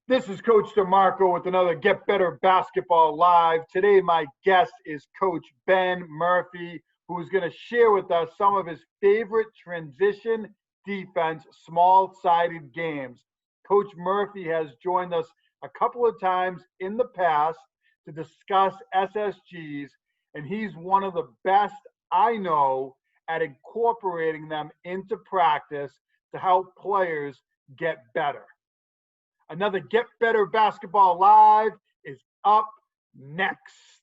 This is Coach DeMarco with another Get Better Basketball Live. Today, my guest is Coach Ben Murphy, who's going to share with us some of his favorite transition defense small-sided games. Coach Murphy has joined us a couple of times in the past to discuss SSGs, and he's one of the best I know at incorporating them into practice to help players get better. Another Get Better Basketball Live is up next.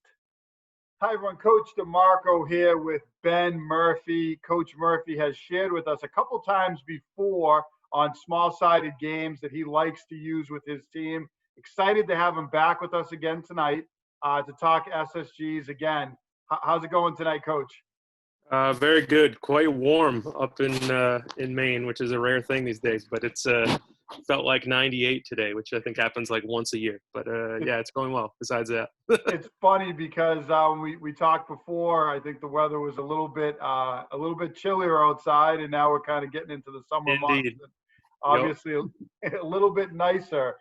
Hi, everyone. Coach DeMarco here with Ben Murphy. Coach Murphy has shared with us a couple times before on small-sided games that he likes to use with his team. Excited to have him back with us again tonight to talk SSGs again. How's it going tonight, Coach? Very good. Quite warm up in Maine, which is a rare thing these days. But it's felt like 98 today, which I think happens like once a year. But yeah, it's going well. Besides that, it's funny because we talked before. I think the weather was a little bit chillier outside, and now we're kind of getting into the summer months. Obviously, a little bit nicer.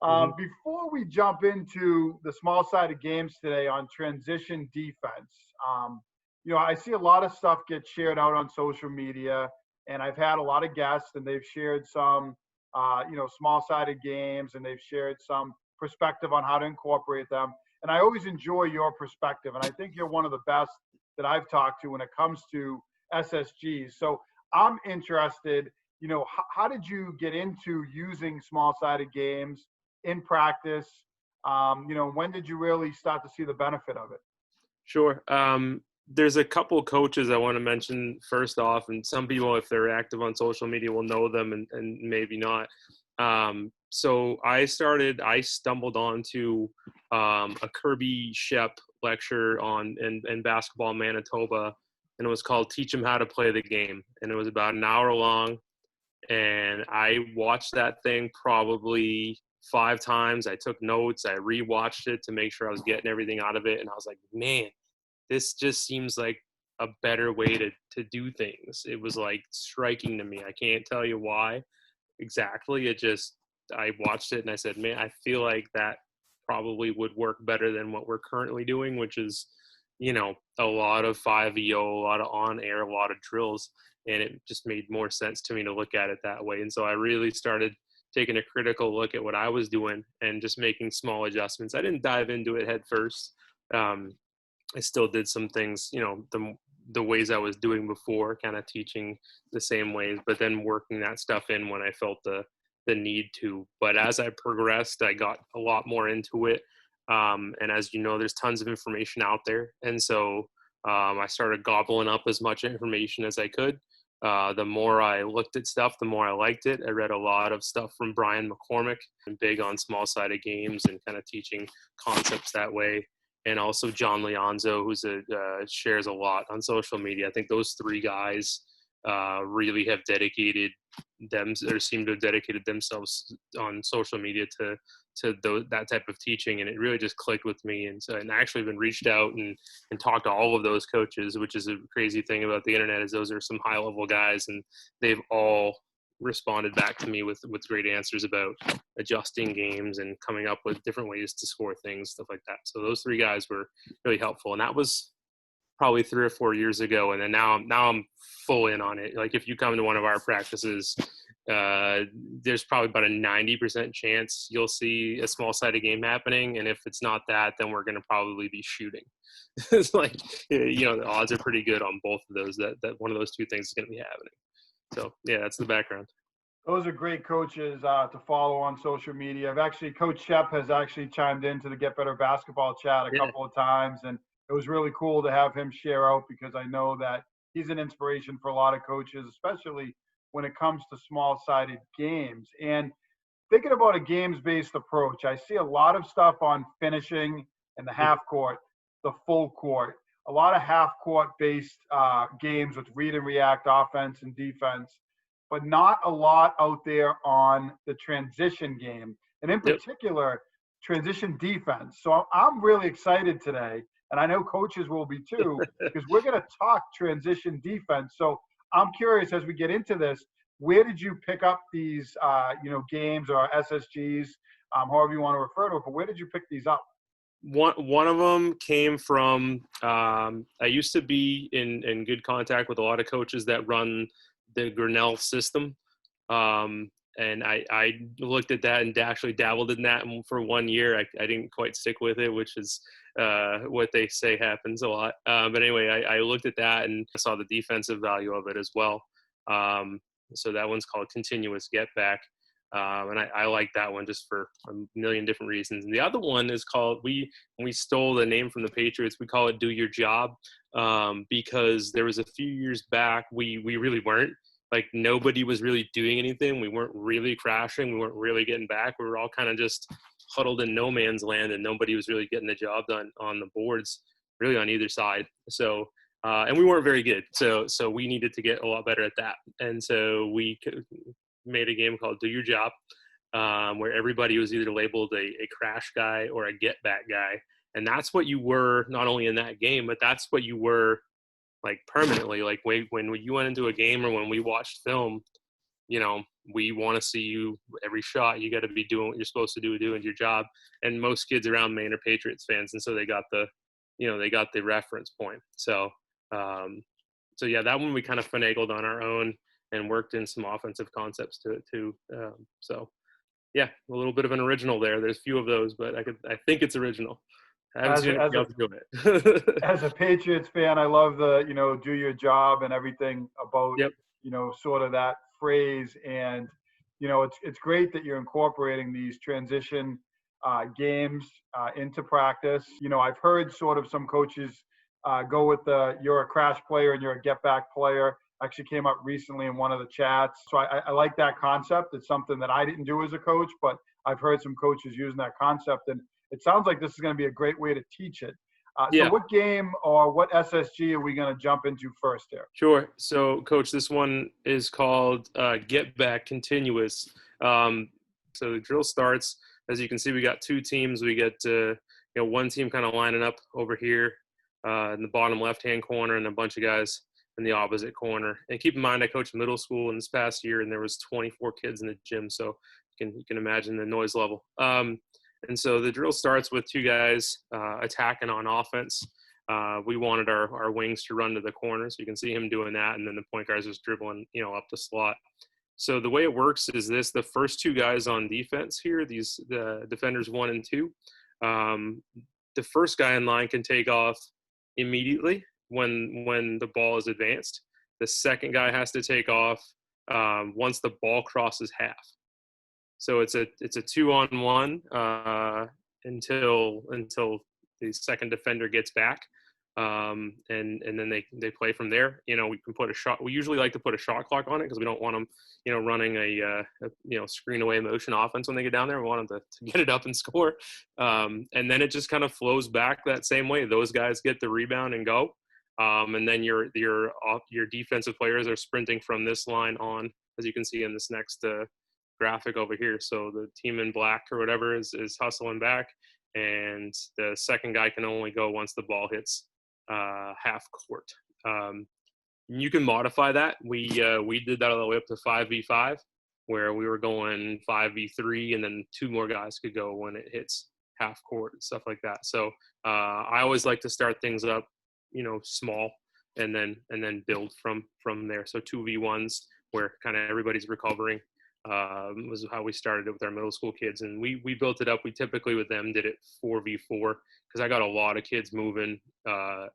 Before we jump into the small-sided games today on transition defense, I see a lot of stuff get shared out on social media, and I've had a lot of guests, and they've shared some, small-sided games, and they've shared some perspective on how to incorporate them. And I always enjoy your perspective, and I think you're one of the best that I've talked to when it comes to SSGs. So I'm interested, how did you get into using small-sided games in practice? When did you really start to see the benefit of it? Sure. There's a couple coaches I want to mention first off, and some people, if they're active on social media, will know them and maybe not. So I stumbled onto a Kirby Shep lecture in basketball in Manitoba, and it was called Teach 'Em How to Play the Game. And it was about an hour long, and I watched that thing probably 5 times. I took notes. I rewatched it to make sure I was getting everything out of it. And I was like, man, this just seems like a better way to do things. It was like striking to me. I can't tell you why exactly. I watched it and I said, man, I feel like that probably would work better than what we're currently doing, which is, a lot of 5EO, a lot of on air, a lot of drills. And it just made more sense to me to look at it that way. And so I really started taking a critical look at what I was doing and just making small adjustments. I didn't dive into it head first. I still did some things, the ways I was doing before, kind of teaching the same ways, but then working that stuff in when I felt the need to. But as I progressed, I got a lot more into it. And as you know, there's tons of information out there. And so I started gobbling up as much information as I could. The more I looked at stuff, the more I liked it. I read a lot of stuff from Brian McCormick, and big on small-sided games and kind of teaching concepts that way. And also John Leonzo, who's shares a lot on social media. I think those 3 guys really have dedicated seem to have dedicated themselves on social media to that type of teaching, and it really just clicked with me. And so, and I actually been reached out and talked to all of those coaches, which is a crazy thing about the internet, is those are some high level guys, and they've all responded back to me with great answers about adjusting games and coming up with different ways to score things, stuff like that. So those 3 guys were really helpful, and that was probably 3 or 4 years ago. And then now I'm full in on it. Like if you come to one of our practices, there's probably about a 90% chance you'll see a small-sided game happening. And if it's not that, then we're going to probably be shooting. It's like, the odds are pretty good on both of those, that one of those 2 things is going to be happening. So yeah, that's the background. Those are great coaches to follow on social media. Coach Shep has actually chimed into the Get Better Basketball chat a couple of times, and it was really cool to have him share out, because I know that he's an inspiration for a lot of coaches, especially when it comes to small-sided games. And thinking about a games-based approach, I see a lot of stuff on finishing and the half court, the full court, a lot of half-court based games with read and react offense and defense, but not a lot out there on the transition game, and in particular, transition defense. So I'm really excited today, and I know coaches will be too, because we're going to talk transition defense. So I'm curious, as we get into this, where did you pick up these, games or SSGs? however you want to refer to it. But where did you pick these up? One of them came from I used to be in good contact with a lot of coaches that run the Grinnell system. And I looked at that and actually dabbled in that for 1 year. I didn't quite stick with it, which is what they say happens a lot. But anyway, I looked at that and saw the defensive value of it as well. So that one's called Continuous Get Back. And I like that one just for a million different reasons. And the other one is called, we stole the name from the Patriots. We call it Do Your Job, because there was a few years back, we really weren't. Like, nobody was really doing anything. We weren't really crashing. We weren't really getting back. We were all kind of just huddled in no man's land, and nobody was really getting the job done on the boards, really on either side. So, and we weren't very good. So we needed to get a lot better at that. And so we made a game called Do Your Job, where everybody was either labeled a crash guy or a get back guy. And that's what you were not only in that game, but that's what you were like permanently. Like when you went into a game or when we watched film, you know, we want to see you every shot. You got to be doing what you're supposed to do, doing your job. And most kids around Maine are Patriots fans. And so they got the reference point. So yeah, that one we kind of finagled on our own and worked in some offensive concepts to it too. So yeah, a little bit of an original there. There's a few of those, but I think it's original. I haven't seen anybody else do it. As a Patriots fan, I love the, do your job and everything about, Yep. Sort of that phrase. And, it's great that you're incorporating these transition games into practice. I've heard sort of some coaches go with you're a crash player and you're a get back player. Actually came up recently in one of the chats. So I like that concept. It's something that I didn't do as a coach, but I've heard some coaches using that concept. And it sounds like this is going to be a great way to teach it. Yeah. So what game or what SSG are we going to jump into first here? Sure. So, Coach, this one is called Get Back Continuous. So the drill starts. As you can see, we got two teams. We get one team kind of lining up over here in the bottom left-hand corner, and a bunch of guys in the opposite corner. And keep in mind, I coached middle school in this past year, and there was 24 kids in the gym, so you can imagine the noise level. And so the drill starts with two guys attacking on offense. We wanted our wings to run to the corner, so you can see him doing that, and then the point guard's just dribbling, up the slot. So the way it works is this: the first two guys on defense here, the defenders 1 and 2, the first guy in line can take off immediately when the ball is advanced. The second guy has to take off once the ball crosses half. So it's a 2-on-1 until the second defender gets back, and then they play from there. We can put a shot. We usually like to put a shot clock on it because we don't want them, running a screen away motion offense when they get down there. We want them to get it up and score, and then it just kind of flows back that same way. Those guys get the rebound and go, and then your defensive players are sprinting from this line on, as you can see in this next graphic over here. So the team in black or whatever is hustling back, and the second guy can only go once the ball hits half court. You can modify that. We did that all the way up to 5v5, where we were going 5v3, and then 2 more guys could go when it hits half court and stuff like that. So I always like to start things up, small, and then build from there. So 2v1s where kind of everybody's recovering. Was how we started it with our middle school kids, and we built it up. We typically with them did it 4v4 because I got a lot of kids moving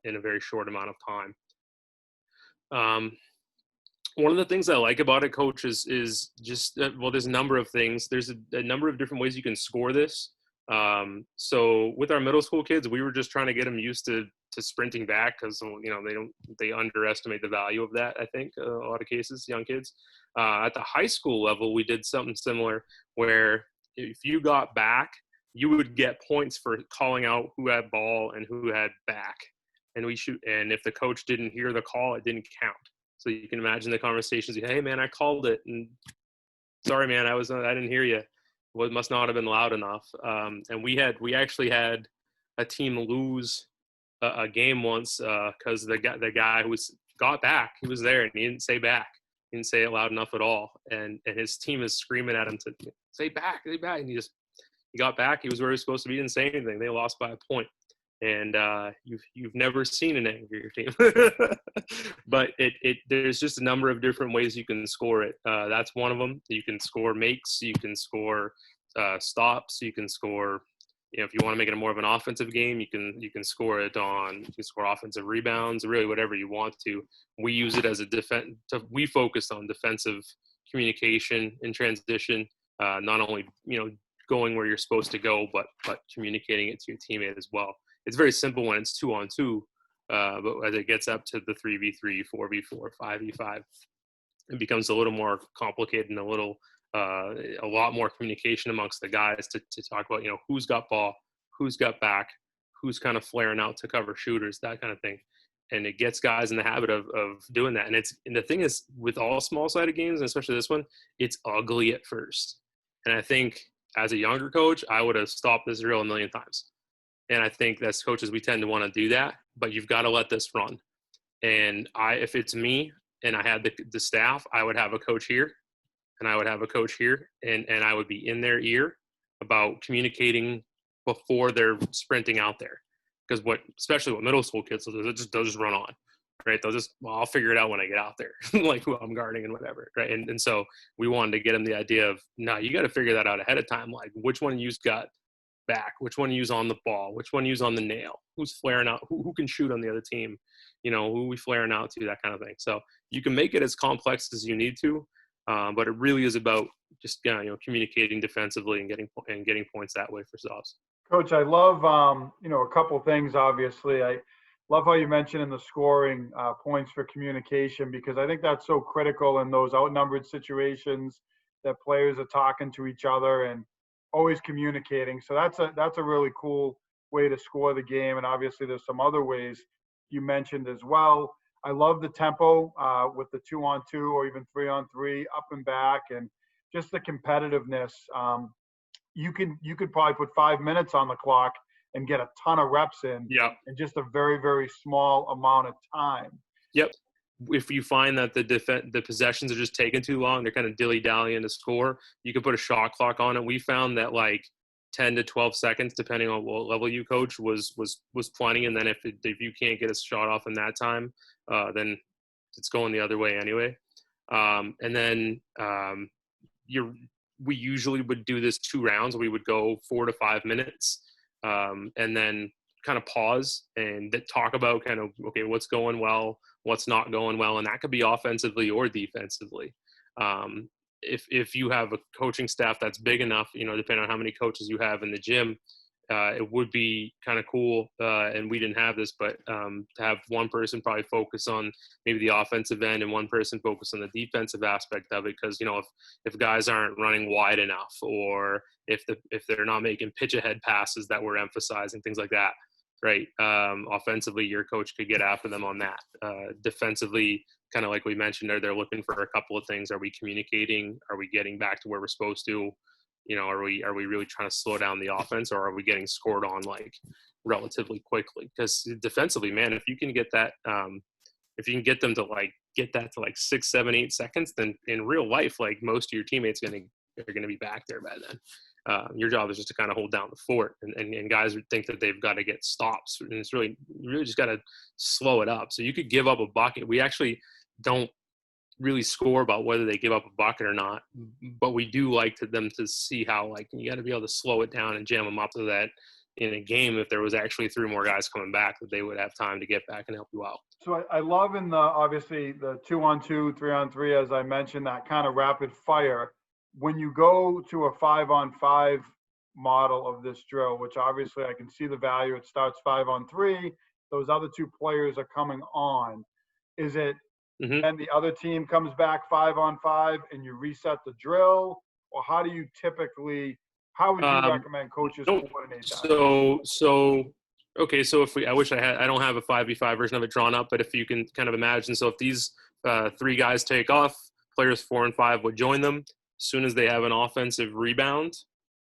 in a very short amount of time. One of the things I like about it, Coach, is just there's a number of things. There's a number of different ways you can score this. So with our middle school kids, we were just trying to get them used to sprinting back because they underestimate the value of that. I think a lot of cases, young kids. At the high school level, we did something similar where if you got back, you would get points for calling out who had ball and who had back. And if the coach didn't hear the call, it didn't count. So you can imagine the conversations. Hey man, I called it, and sorry man, I didn't hear you. Well, it must not have been loud enough. And we actually had a team lose a game once because the guy who got back, he was there and he didn't say back. He didn't say it loud enough at all. And his team is screaming at him to say back, and he just He got back. He was where he was supposed to be. Didn't say anything. They lost by a point. And you've never seen an angrier team. But there's just a number of different ways you can score it. That's one of them. You can score makes. You can score stops. You can score. If you want to make it more of an offensive game, you can score it on. You can score offensive rebounds. Really, whatever you want to. We use it as a defense. We focus on defensive communication in transition. Not only going where you're supposed to go, but communicating it to your teammate as well. It's very simple when it's 2-on-2, but as it gets up to the 3v3, 4v4, 5v5, it becomes a little more complicated and a lot more communication amongst the guys to talk about, who's got ball, who's got back, who's kind of flaring out to cover shooters, that kind of thing. And it gets guys in the habit of doing that. And the thing is, with all small-sided games, and especially this one, it's ugly at first. And I think as a younger coach, I would have stopped this drill a million times. And I think as coaches, we tend to want to do that, but you've got to let this run. And if it's me and I had the staff, I would have a coach here and I would have a coach here, and I would be in their ear about communicating before they're sprinting out there. Because especially what middle school kids will do, they'll just run on, right? I'll figure it out when I get out there, like who I'm guarding and whatever, right? And so we wanted to get them the idea of, no, you got to figure that out ahead of time. Like which one you've got back, which one use on the ball, which one use on the nail, who's flaring out, who can shoot on the other team, who we flaring out to, that kind of thing. So you can make it as complex as you need to, but it really is about just communicating defensively and getting points that way for subs. Coach, I love a couple things. Obviously, I love how you mentioned in the scoring points for communication, because I think that's so critical in those outnumbered situations that players are talking to each other and always communicating. So that's a really cool way to score the game. And obviously there's some other ways you mentioned as well. I love the tempo with the 2-on-2 or even 3-on-3 up and back, and just the competitiveness. You could probably put 5 minutes on the clock and get a ton of reps in just a very, very small amount of time. Yep. If you find that the possessions are just taking too long, they're kind of dilly-dallying to score, you can put a shot clock on it. We found that like 10 to 12 seconds, depending on what level you coach, was plenty. And then if you can't get a shot off in that time, then it's going the other way anyway. And then we usually would do this 2 rounds. We would go 4 to 5 minutes, and then kind of pause and talk about kind of, okay, what's going well, what's not going well. And that could be offensively or defensively. If you have a coaching staff that's big enough, depending on how many coaches you have in the gym, it would be kind of cool. And we didn't have this, but to have one person probably focus on maybe the offensive end and one person focus on the defensive aspect of it. Because, if guys aren't running wide enough, or if they're not making pitch ahead passes that we're emphasizing, things like that, right? Offensively, your coach could get after them on that. Defensively, kind of like we mentioned, they're looking for a couple of things. Are we communicating? Are we getting back to where we're supposed to? Are we really trying to slow down the offense, or are we getting scored on like relatively quickly? Because defensively, man, if you can get that, if you can get them to get that to 6, 7, 8 seconds, then in real life, like most of your teammates are going to be back there by then. Your job is just to kind of hold down the fort, and guys would think that they've got to get stops, and it's really just got to slow it up. So you could give up a bucket. We actually don't really score about whether they give up a bucket or not, but we do like them to see how you got to be able to slow it down and jam them up so that in a game, if there was actually 3 more guys coming back, that they would have time to get back and help you out. So I love obviously the 2-on-2, 3-on-3, as I mentioned, that kind of rapid fire. When you go to a 5-on-5 model of this drill, which obviously I can see the value, it starts 5-on-3, those other 2 players are coming on. Is it and the other team comes back 5-on-5 and you reset the drill? Or how would you recommend coaches coordinate that? So I don't have a 5v5 version of it drawn up, but if you can kind of imagine, so if these 3 guys take off, players 4 and 5 would join them. As soon as they have an offensive rebound,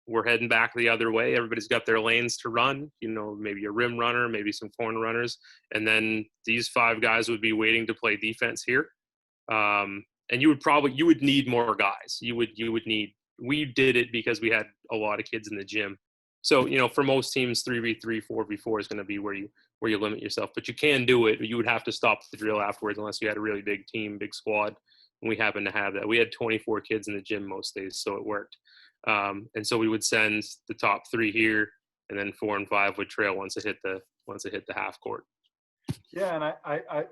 we're heading back the other way. Everybody's got their lanes to run, maybe a rim runner, maybe some corner runners. And then these 5 guys would be waiting to play defense here. And you would need more guys. You would need we did it because we had a lot of kids in the gym. So, for most teams, 3v3, 4v4 is going to be where you limit yourself. But you can do it. But you would have to stop the drill afterwards unless you had a really big team, big squad. And we happened to have that. We had 24 kids in the gym most days, so it worked. And so we would send the top 3 here, and then 4 and 5 would trail once it hit the half court. Yeah, and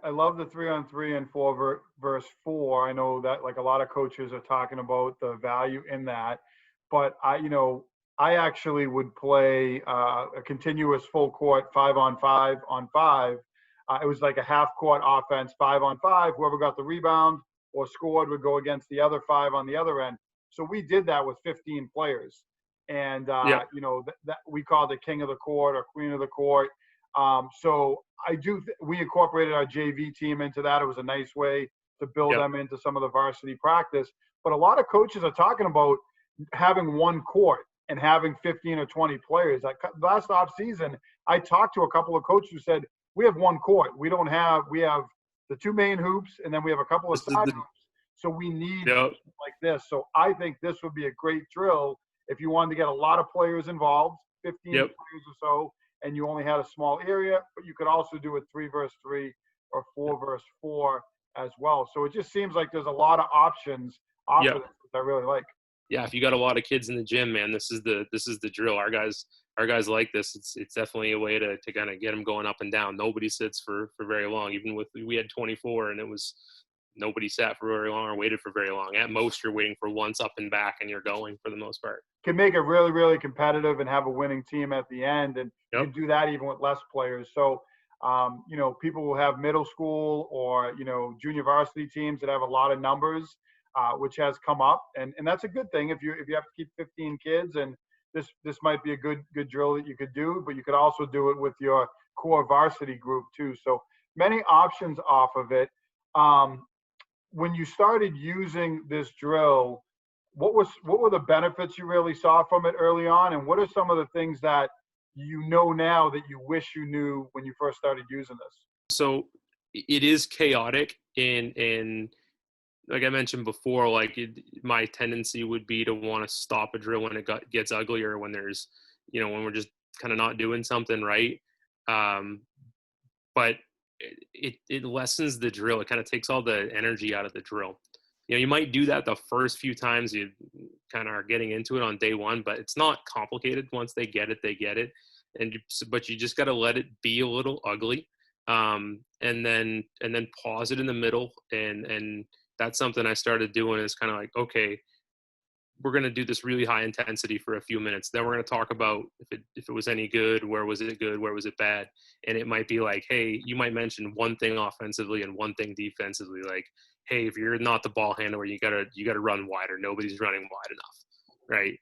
I love the 3-on-3 and 4 versus 4. I know that like a lot of coaches are talking about the value in that, but I actually would play a continuous full court 5-on-5 on 5. It was like a half court offense, 5-on-5. Whoever got the rebound or scored would go against the other 5 on the other end. So we did that with 15 players, and that we called it king of the court or queen of the court. So we incorporated our JV team into that. It was a nice way to build them into some of the varsity practice. But a lot of coaches are talking about having one court and having 15 or 20 players. Last off season, I talked to a couple of coaches who said, we have one court. We have the 2 main hoops, and then we have a couple of side hoops. So we need like this. So I think this would be a great drill if you wanted to get a lot of players involved, 15 players or so, and you only had a small area, but you could also do it 3 versus 3 or 4 versus 4 as well. So it just seems like there's a lot of options off of this, which I really like. Yeah, if you got a lot of kids in the gym, man, this is the drill. Our guys like this. It's definitely a way to kind of get them going up and down. Nobody sits for very long. Even we had 24, and it was nobody sat for very long or waited for very long. At most, you're waiting for once up and back, and you're going for the most part. Can make it really, really competitive and have a winning team at the end, and you can do that even with less players. So, people will have middle school or junior varsity teams that have a lot of numbers, which has come up, and that's a good thing if you have to keep 15 kids. And this might be a good drill that you could do, but you could also do it with your core varsity group too. So many options off of it. When you started using this drill, what were the benefits you really saw from it early on, and what are some of the things that you know now that you wish you knew when you first started using this? So it is chaotic, and like I mentioned before, my tendency would be to want to stop a drill when it gets uglier, when there's, when we're just kind of not doing something right. But it lessens the drill. It kind of takes all the energy out of the drill. You might do that the first few times you kind of are getting into it on day one, but it's not complicated. Once they get it, they get it. But you just got to let it be a little ugly, and then pause it in the middle. And that's something I started doing, is kind of like, okay, we're going to do this really high intensity for a few minutes. Then we're going to talk about if it was any good, where was it good, where was it bad. And it might be like, hey, you might mention one thing offensively and one thing defensively. Like, hey, if you're not the ball handler, you gotta run wider. Nobody's running wide enough, right?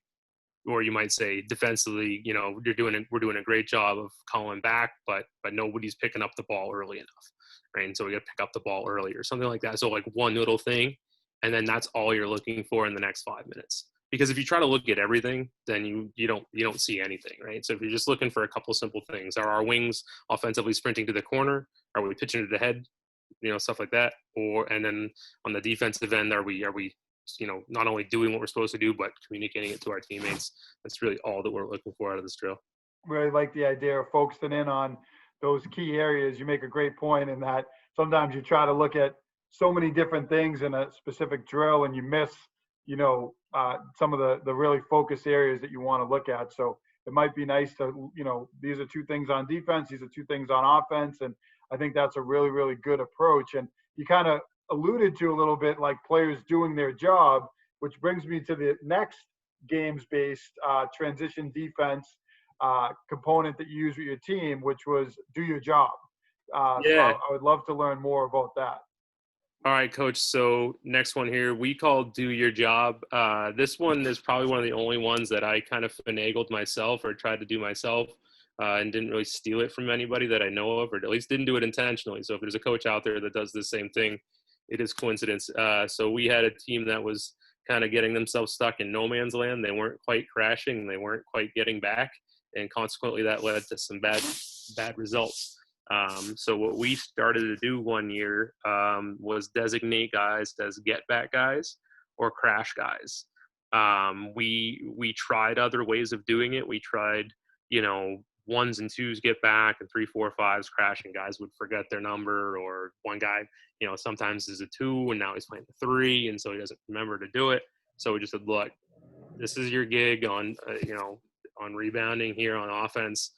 Or you might say defensively, we're doing a great job of calling back, but nobody's picking up the ball early enough, right? And so we got to pick up the ball early or something like that. So like one little thing, and then that's all you're looking for in the next 5 minutes. Because if you try to look at everything, then you don't see anything, right? So if you're just looking for a couple simple things, are our wings offensively sprinting to the corner? Are we pitching to the head? Stuff like that. And then on the defensive end, are we not only doing what we're supposed to do, but communicating it to our teammates? That's really all that we're looking for out of this drill. Really like the idea of focusing in on those key areas. You make a great point in that sometimes you try to look at so many different things in a specific drill, and you miss, some of the really focused areas that you want to look at. So it might be nice to, these are 2 things on defense, these are 2 things on offense. And I think that's a really, really good approach. And you kind of alluded to a little bit like players doing their job, which brings me to the next games-based transition defense component that you use with your team, which was do your job. So I would love to learn more about that. All right, Coach. So next one here, we call do your job. This one is probably one of the only ones that I kind of finagled myself or tried to do myself, and didn't really steal it from anybody that I know of, or at least didn't do it intentionally. So if there's a coach out there that does the same thing, it is coincidence. So we had a team that was kind of getting themselves stuck in no man's land. They weren't quite crashing. They weren't quite getting back. And consequently, that led to some bad results. So what we started to do one year was designate guys as get back guys or crash guys. We tried other ways of doing it. We tried, ones and twos get back, and 3, 4, 5s crash, and guys would forget their number, or one guy, sometimes is a 2 and now he's playing the 3, and so he doesn't remember to do it. So we just said, look, this is your gig on, on rebounding here on offense.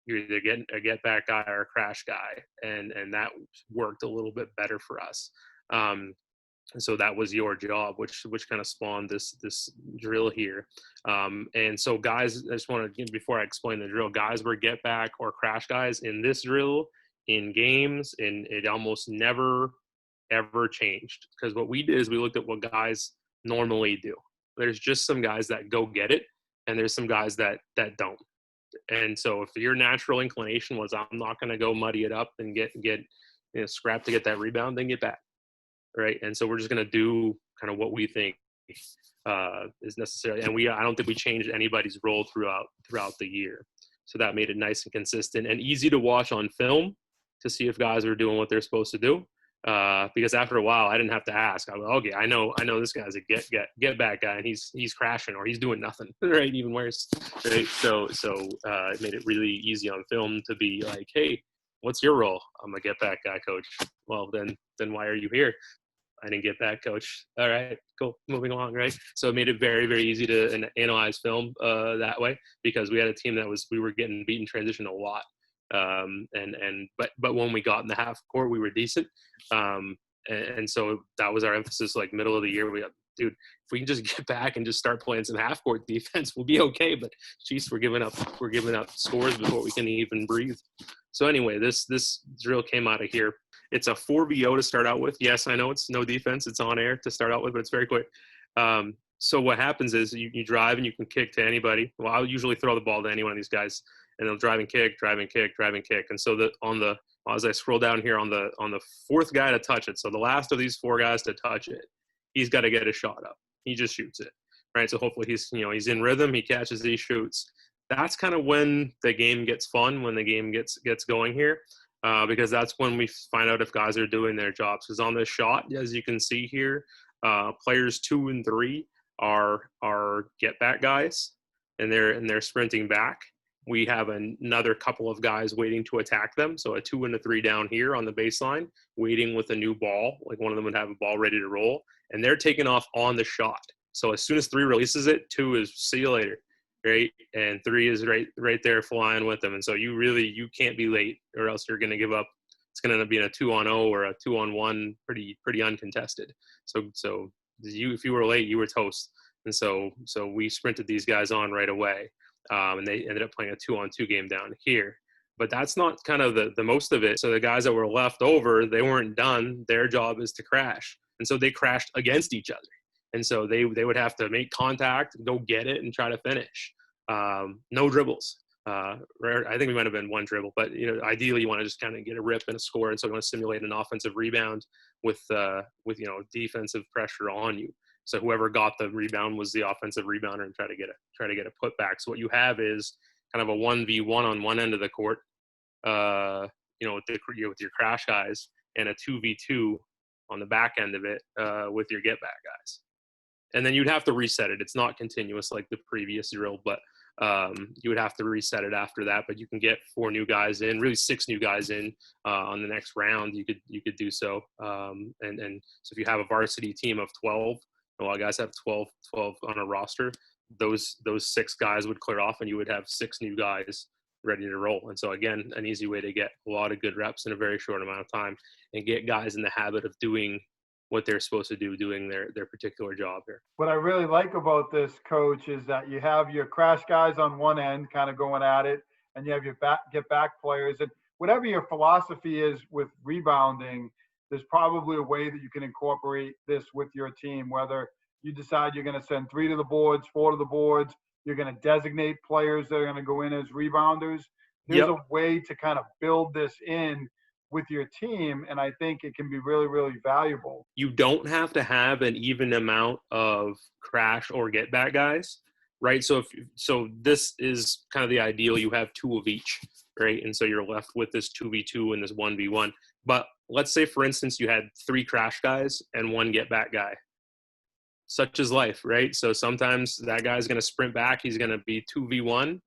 You're either getting a get back guy or a crash guy, and that worked a little bit better for us. And so that was your job, which kind of spawned this drill here. And so guys, I just want to, before I explain the drill, guys were get back or crash guys in this drill, in games, and it almost never ever changed, because what we did is we looked at what guys normally do. There's just some guys that go get it, and there's some guys that don't. And so if your natural inclination was, I'm not going to go muddy it up and get scrap to get that rebound, then get back. Right. And so we're just going to do kind of what we think is necessary. And I don't think we changed anybody's role throughout the year. So that made it nice and consistent and easy to watch on film to see if guys are doing what they're supposed to do. Because after a while, I didn't have to ask. I was, okay, I know this guy's a get back guy, and he's crashing, or he's doing nothing, right? Even worse, right? So it made it really easy on film to be like, hey, what's your role? I'm a get back guy, coach. Well, then why are you here? I didn't get back, coach. All right, cool. Moving along, right? So it made it very, very easy to analyze film that way, because we had a team we were getting beaten transition a lot. But when we got in the half court, we were decent. And so that was our emphasis, like middle of the year. Dude, if we can just get back and just start playing some half court defense, we'll be okay. But geez, we're giving up scores before we can even breathe. So anyway, this drill came out of here. It's a 4VO to start out with. Yes, I know it's no defense. It's on air to start out with, but it's very quick. So what happens is you drive and you can kick to anybody. Well, I'll usually throw the ball to any one of these guys, and they'll drive and kick. And so as I scroll down here on the fourth guy to touch it, so the last of these 4 guys to touch it, he's got to get a shot up. He just shoots it, right? So hopefully he's in rhythm. He catches, he shoots. That's kind of when the game gets fun, when the game gets going here, because that's when we find out if guys are doing their jobs. Because on this shot, as you can see here, players 2 and 3 are get back guys, and they're sprinting back. We have another couple of guys waiting to attack them. So a 2 and a 3 down here on the baseline, waiting with a new ball. Like one of them would have a ball ready to roll, and they're taking off on the shot. So as soon as 3 releases it, 2 is see you later, right? And 3 is right there flying with them. And so you can't be late, or else you're going to give up. It's going to end up being a 2-on-0 or a 2-on-1, pretty uncontested. So if you were late, you were toast. And so we sprinted these guys on right away. And they ended up playing a 2-on-2 game down here. But that's not kind of the most of it. So the guys that were left over, they weren't done. Their job is to crash. And so they crashed against each other. And so they would have to make contact, go get it, and try to finish. No dribbles. I think we might have been 1 dribble, but ideally you want to just kind of get a rip and a score. And so you want to simulate an offensive rebound with defensive pressure on you. So whoever got the rebound was the offensive rebounder, and try to get a putback. So what you have is kind of a 1v1 on one end of the court, with your crash guys, and a 2v2 on the back end of it with your get back guys. And then you'd have to reset it. It's not continuous like the previous drill, but you would have to reset it after that. But you can get 4 new guys in, really 6 new guys in on the next round. You could do so. And so if you have a varsity team of 12, a lot of guys have 12 on a roster, those 6 guys would clear off, and you would have 6 new guys ready to roll. And so again, an easy way to get a lot of good reps in a very short amount of time, and get guys in the habit of doing what they're supposed to do, doing their particular job here. What I really like about this, coach, is that you have your crash guys on one end kind of going at it, and you have your get back players. And whatever your philosophy is with rebounding, there's probably a way that you can incorporate this with your team, whether you decide you're going to send 3 to the boards, 4 to the boards, you're going to designate players that are going to go in as rebounders. There's a way to kind of build this in with your team, and I think it can be really, really valuable. You don't have to have an even amount of crash or get back guys, right? So this is kind of the ideal. You have 2 of each, right? And so you're left with this 2v2 and this 1v1. But let's say, for instance, you had 3 crash guys and 1 get back guy. such is life, right? So sometimes that guy's going to sprint back. He's going to be 2v1.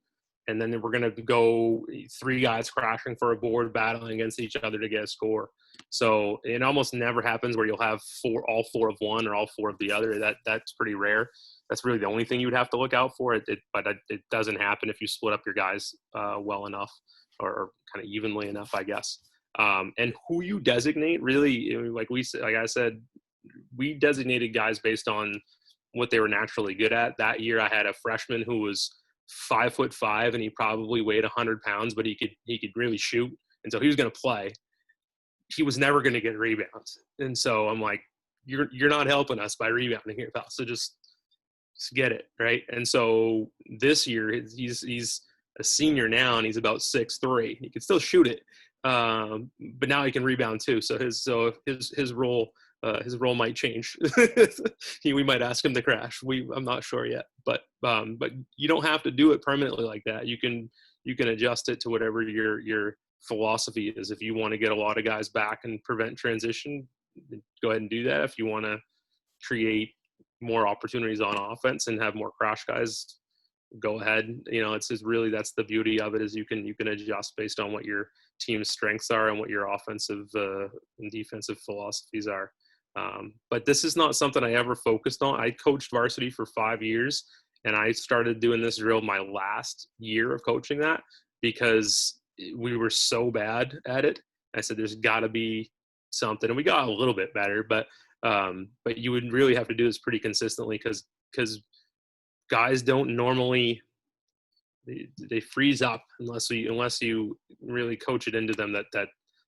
And then we're going to go 3 guys crashing for a board, battling against each other to get a score. So it almost never happens where you'll have all four of one or all 4 of the other. That's pretty rare. That's really the only thing you would have to look out for. But it doesn't happen if you split up your guys well enough or kind of evenly enough, I guess. And who you designate, really, like I said, we designated guys based on what they were naturally good at. That year, I had a freshman who was 5'5" and he probably weighed 100 pounds, but he could really shoot, and so he was going to play. He was never going to get rebounds, and so I'm like, you're not helping us by rebounding here, pal. So just get it right. And so this year he's a senior now, and he's about 6'3". He can still shoot it, but now he can rebound too. So his role. His role might change. We might ask him to crash. I'm not sure yet, but you don't have to do it permanently like that. You can adjust it to whatever your philosophy is. If you want to get a lot of guys back and prevent transition, go ahead and do that. If you want to create more opportunities on offense and have more crash guys, go ahead. It's just really, that's the beauty of it, is you can adjust based on what your team's strengths are and what your offensive and defensive philosophies are. But this is not something I ever focused on. I coached varsity for 5 years, and I started doing this drill my last year of coaching that because we were so bad at it. I said, there's got to be something, and we got a little bit better, but you would really have to do this pretty consistently because guys don't normally, they freeze up unless you really coach it into them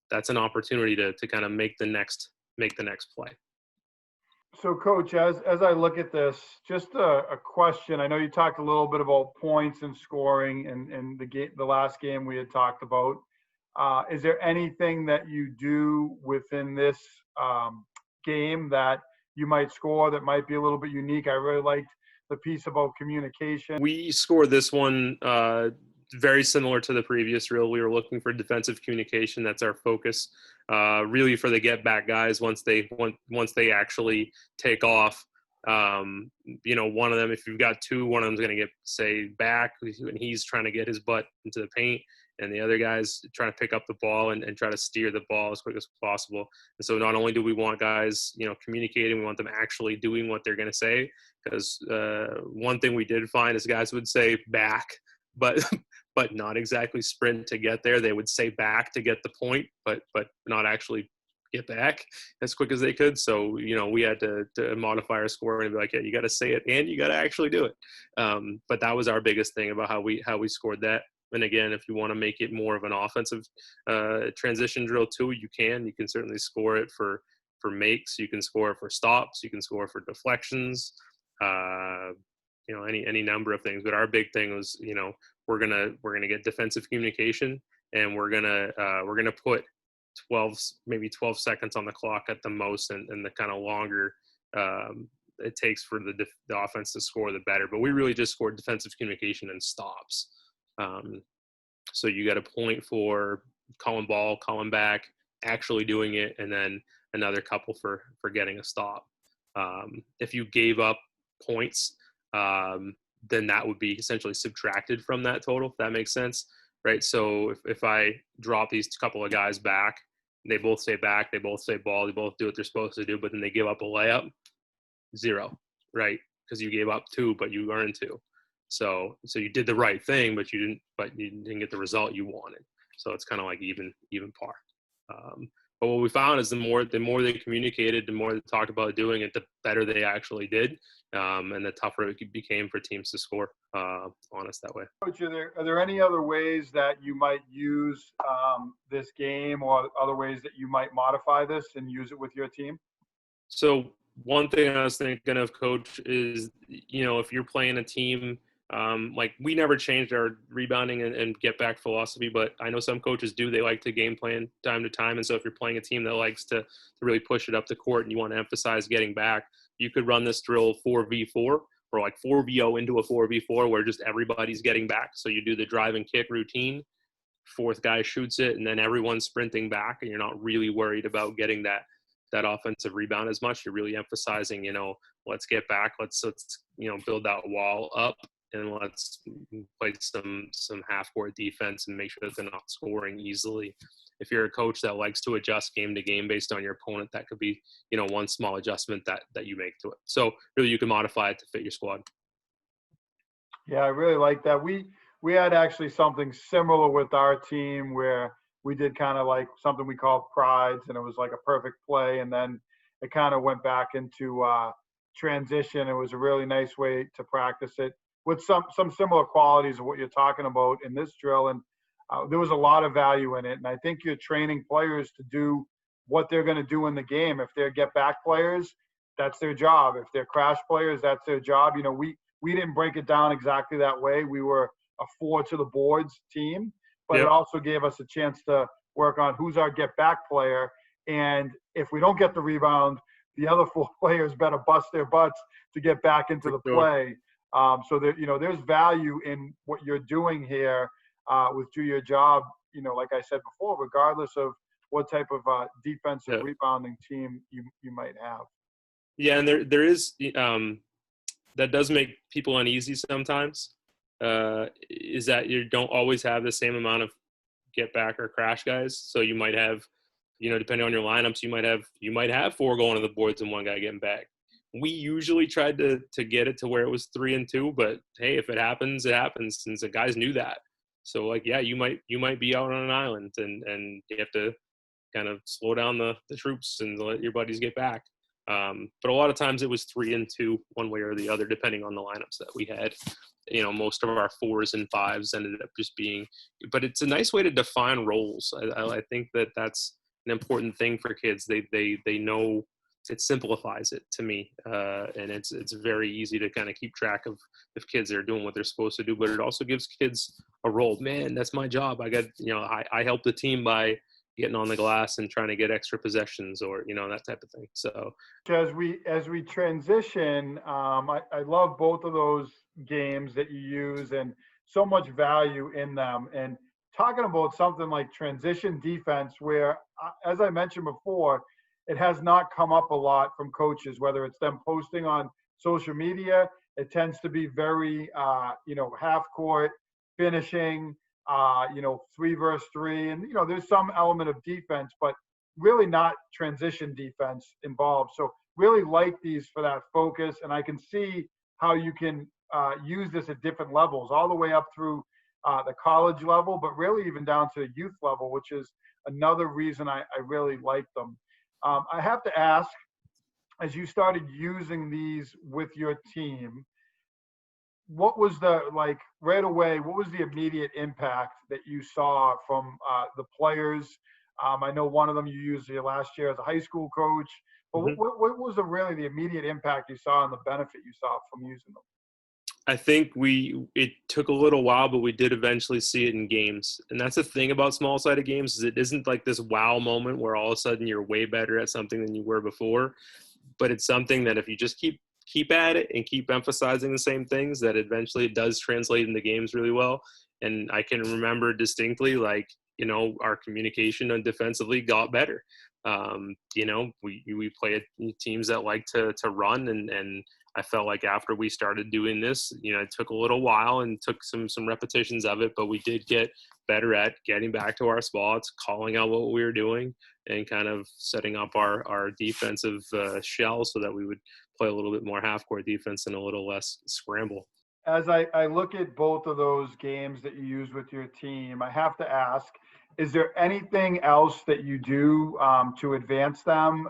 that's an opportunity to kind of make the next play. So, Coach, as I look at this, just a question. I know you talked a little bit about points and scoring and the last game we had talked about. Is there anything that you do within this game that you might score that might be a little bit unique? I really liked the piece about communication. We scored this one very similar to the previous drill. We were looking for defensive communication. That's our focus, really, for the get back guys. Once they actually take off, one of them, if you've got 2, one of them's going to get, say, back, and he's trying to get his butt into the paint, and the other guy's trying to pick up the ball and try to steer the ball as quick as possible. And so not only do we want guys, communicating, we want them actually doing what they're going to say, because one thing we did find is guys would say back, but not exactly sprint to get there. They would say back to get the point, but not actually get back as quick as they could. So, we had to modify our score and be like, yeah, you got to say it and you got to actually do it. But that was our biggest thing about how we scored that. And again, if you want to make it more of an offensive transition drill too, you can certainly score it for makes. You can score it for stops. You can score for deflections. Any number of things. But our big thing was, we're gonna get defensive communication, and we're gonna put 12 seconds on the clock at the most, and the kind of longer it takes for the offense to score, the better. But we really just scored defensive communication and stops. So you got a point for calling ball, calling back, actually doing it, and then another couple for getting a stop. If you gave up points, then that would be essentially subtracted from that total, if that makes sense, right? So if I drop these couple of guys back, they both say back, they both say ball, they both do what they're supposed to do, but then they give up a layup, 0, right? Because you gave up 2, but you earned 2. So you did the right thing, but you didn't get the result you wanted. So it's kind of like even par. But what we found is the more they communicated, the more they talked about doing it, the better they actually did, and the tougher it became for teams to score. Honest that way. Coach, are there any other ways that you might use this game, or other ways that you might modify this and use it with your team? So one thing I was thinking of, Coach, is if you're playing a team. Like, we never changed our rebounding and get back philosophy, but I know some coaches do. They like to game plan time to time. And so if you're playing a team that likes to really push it up the court and you want to emphasize getting back, you could run this drill 4v4, or like 4v0 into a 4v4 where just everybody's getting back. So you do the drive and kick routine, 4th guy shoots it, and then everyone's sprinting back, and you're not really worried about getting that that offensive rebound as much. You're really emphasizing, let's get back, let's build that wall up, and let's play some half-court defense and make sure that they're not scoring easily. If you're a coach that likes to adjust game to game based on your opponent, that could be, one small adjustment that you make to it. So really you can modify it to fit your squad. Yeah, I really like that. We had actually something similar with our team where we did kind of like something we called prides, and it was like a perfect play. And then it kind of went back into transition. It was a really nice way to practice it with some similar qualities of what you're talking about in this drill. And there was a lot of value in it. And I think you're training players to do what they're going to do in the game. If they're get back players, that's their job. If they're crash players, that's their job. We didn't break it down exactly that way. We were a 4 to the boards team, but It also gave us a chance to work on who's our get back player. And if we don't get the rebound, the other 4 players better bust their butts to get back into the play. So there's value in what you're doing here with do your job, like I said before, regardless of what type of defensive rebounding team you might have. Yeah, and there is that does make people uneasy sometimes, is that you don't always have the same amount of get back or crash guys. So you might have, depending on your lineups, you might have 4 going to the boards and 1 guy getting back. We usually tried to get it to where it was 3 and 2, but hey, if it happens, it happens. Since the guys knew that. So you might be out on an island and you have to kind of slow down the troops and let your buddies get back. But a lot of times it was 3 and 2, one way or the other, depending on the lineups that we had. Most of our 4s and 5s ended up just being, but it's a nice way to define roles. I think that's an important thing for kids. They know. It simplifies it to me, and it's very easy to kind of keep track of if kids are doing what they're supposed to do. But it also gives kids a role. Man, that's my job. I got I help the team by getting on the glass and trying to get extra possessions, or that type of thing. So as we transition, I love both of those games that you use, and so much value in them. And talking about something like transition defense, where as I mentioned before, it has not come up a lot from coaches, whether it's them posting on social media. It tends to be very, half court finishing, 3 versus 3. And, there's some element of defense, but really not transition defense involved. So really like these for that focus. And I can see how you can use this at different levels, all the way up through the college level, but really even down to the youth level, which is another reason I really like them. I have to ask, as you started using these with your team, what was right away, what was the immediate impact that you saw from the players? I know one of them you used last year as a high school coach, but what was really the immediate impact you saw and the benefit you saw from using them? I think it took a little while, but we did eventually see it in games. And that's the thing about small-sided games, is it isn't like this wow moment where all of a sudden you're way better at something than you were before. But it's something that if you just keep at it and keep emphasizing the same things, that eventually it does translate into games really well. And I can remember distinctly, our communication on defensively got better. We play teams that like to run, and I felt like after we started doing this, it took a little while and took some repetitions of it, but we did get better at getting back to our spots, calling out what we were doing, and kind of setting up our defensive shell so that we would play a little bit more half-court defense and a little less scramble. As I look at both of those games that you use with your team, I have to ask, is there anything else that you do to advance them?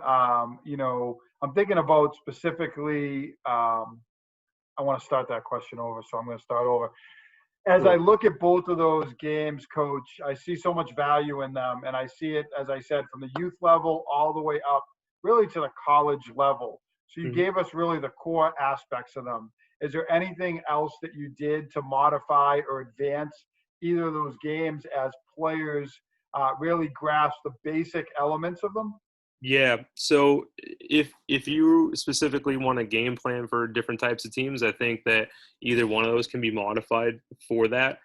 I'm thinking about specifically, I want to start that question over, so I'm going to start over. As I look at both of those games, Coach, I see so much value in them, and I see it, as I said, from the youth level all the way up really to the college level. So you gave us really the core aspects of them. Is there anything else that you did to modify or advance either of those games as players really grasp the basic elements of them? Yeah. So if you specifically want a game plan for different types of teams, I think that either one of those can be modified for that.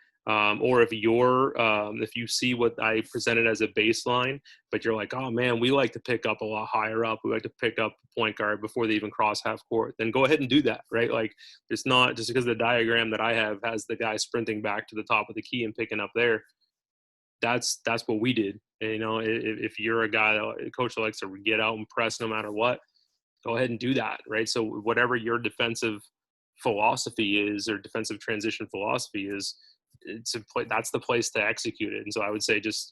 Or if if you see what I presented as a baseline, but you're like, oh man, we like to pick up a lot higher up. We like to pick up a point guard before they even cross half court. Then go ahead and do that, right? Like, it's not just because the diagram that I have has the guy sprinting back to the top of the key and picking up there. That's what we did. And, if you're a coach that likes to get out and press no matter what, go ahead and do that, right? So whatever your defensive philosophy is, or defensive transition philosophy is, that's the place to execute it. And so I would say just,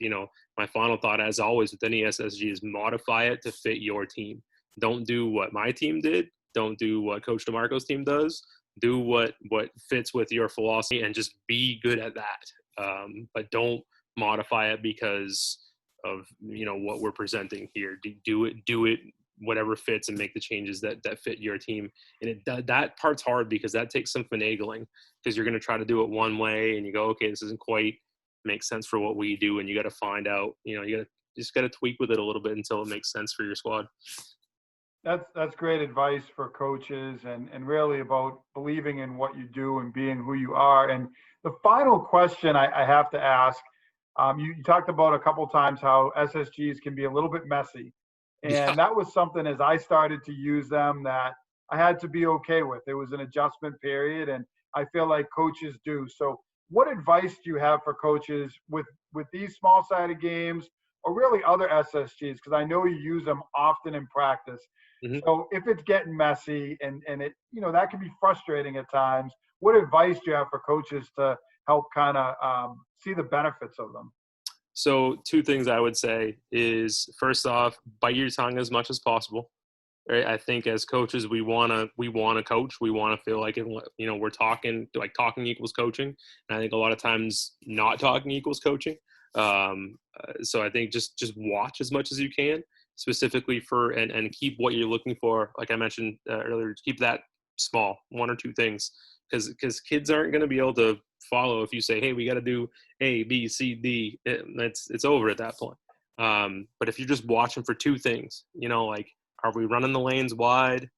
my final thought, as always with any SSG, is modify it to fit your team. Don't do what my team did. Don't do what Coach DeMarco's team does. Do what fits with your philosophy, and just be good at that. But don't modify it because of, what we're presenting here. Do it whatever fits, and make the changes that fit your team. And that part's hard because that takes some finagling, because you're going to try to do it one way and you go, okay, this doesn't quite make sense for what we do. And you got to find out, you just got to tweak with it a little bit until it makes sense for your squad. That's great advice for coaches, and really about believing in what you do and being who you are. And the final question I have to ask, you talked about a couple times how SSGs can be a little bit messy. And that was something, as I started to use them, that I had to be okay with. It was an adjustment period, and I feel like coaches do. So what advice do you have for coaches with these small-sided games, or really other SSGs? Because I know you use them often in practice. Mm-hmm. So if it's getting messy and it, that can be frustrating at times, what advice do you have for coaches to help kind of see the benefits of them? So 2 things I would say is, first off, bite your tongue as much as possible. Right? I think as coaches, we want to coach. We want to feel like, we're talking, like talking equals coaching. And I think a lot of times not talking equals coaching. So I think just watch as much as you can, specifically and keep what you're looking for. Like I mentioned earlier, keep that small, 1 or 2 things, because kids aren't going to be able to follow if you say, hey, we got to do A, B, C, D. It's over at that point. But if you're just watching for 2 things, like, are we running the lanes wide,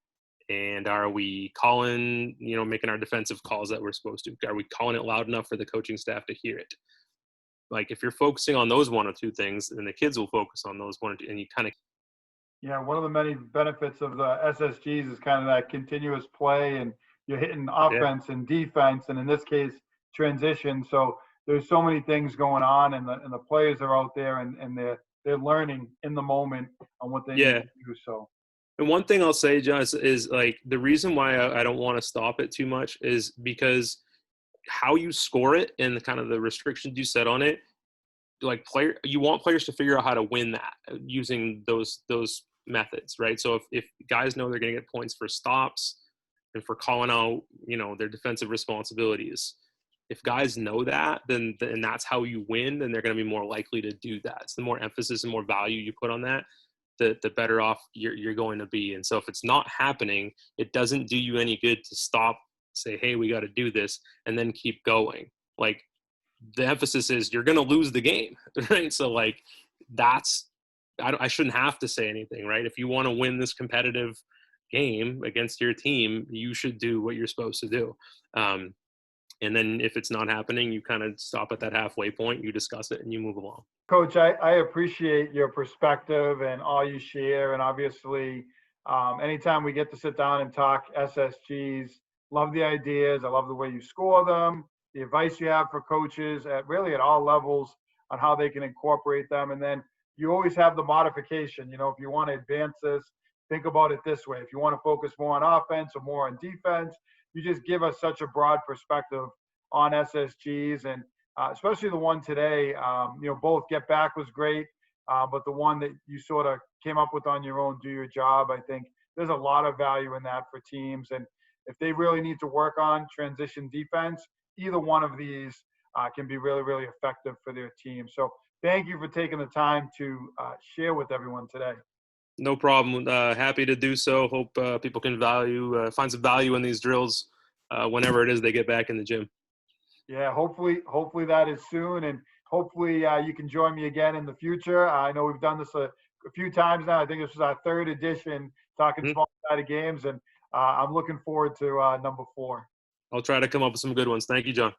and are we calling, making our defensive calls that we're supposed to? Are we calling it loud enough for the coaching staff to hear it? Like, if you're focusing on those 1 or 2 things, then the kids will focus on those 1 or 2, and you kind of. Yeah, one of the many benefits of the SSGs is kind of that continuous play, and you're hitting offense and defense, and in this case, transition. So there's so many things going on, and the players are out there, and they're learning in the moment on what they need to do. So. And one thing I'll say, John, is like, the reason why I don't want to stop it too much is because how you score it and the kind of the restrictions you set on it, like, you want players to figure out how to win that using those methods, right? So if guys know they're going to get points for stops and for calling out, their defensive responsibilities, if guys know that, then that's how you win, then they're going to be more likely to do that. So the more emphasis and more value you put on that, the better off you're going to be. And so if it's not happening, it doesn't do you any good to stop, say, hey, we got to do this, and then keep going. Like, the emphasis is you're going to lose the game, right? So, like, I shouldn't have to say anything, right? If you want to win this competitive game against your team, you should do what you're supposed to do. And then if it's not happening, you kind of stop at that halfway point, you discuss it, and you move along. Coach, I appreciate your perspective and all you share. And obviously, anytime we get to sit down and talk SSGs, love the ideas. I love the way you score them, the advice you have for coaches at all levels on how they can incorporate them. And then you always have the modification. If you want to advance this, think about it this way. If you want to focus more on offense or more on defense, you just give us such a broad perspective on SSGs, and especially the one today. Both Get Back was great, but the one that you sort of came up with on your own, Do Your Job, I think there's a lot of value in that for teams. And if they really need to work on transition defense, either one of these can be really, really effective for their team. So thank you for taking the time to share with everyone today. No problem. Happy to do so. Hope people can find some value in these drills whenever it is they get back in the gym. Yeah, hopefully that is soon, and hopefully you can join me again in the future. I know we've done this a few times now. I think this was our 3rd edition talking small-sided games, and I'm looking forward to number 4. I'll try to come up with some good ones. Thank you, John.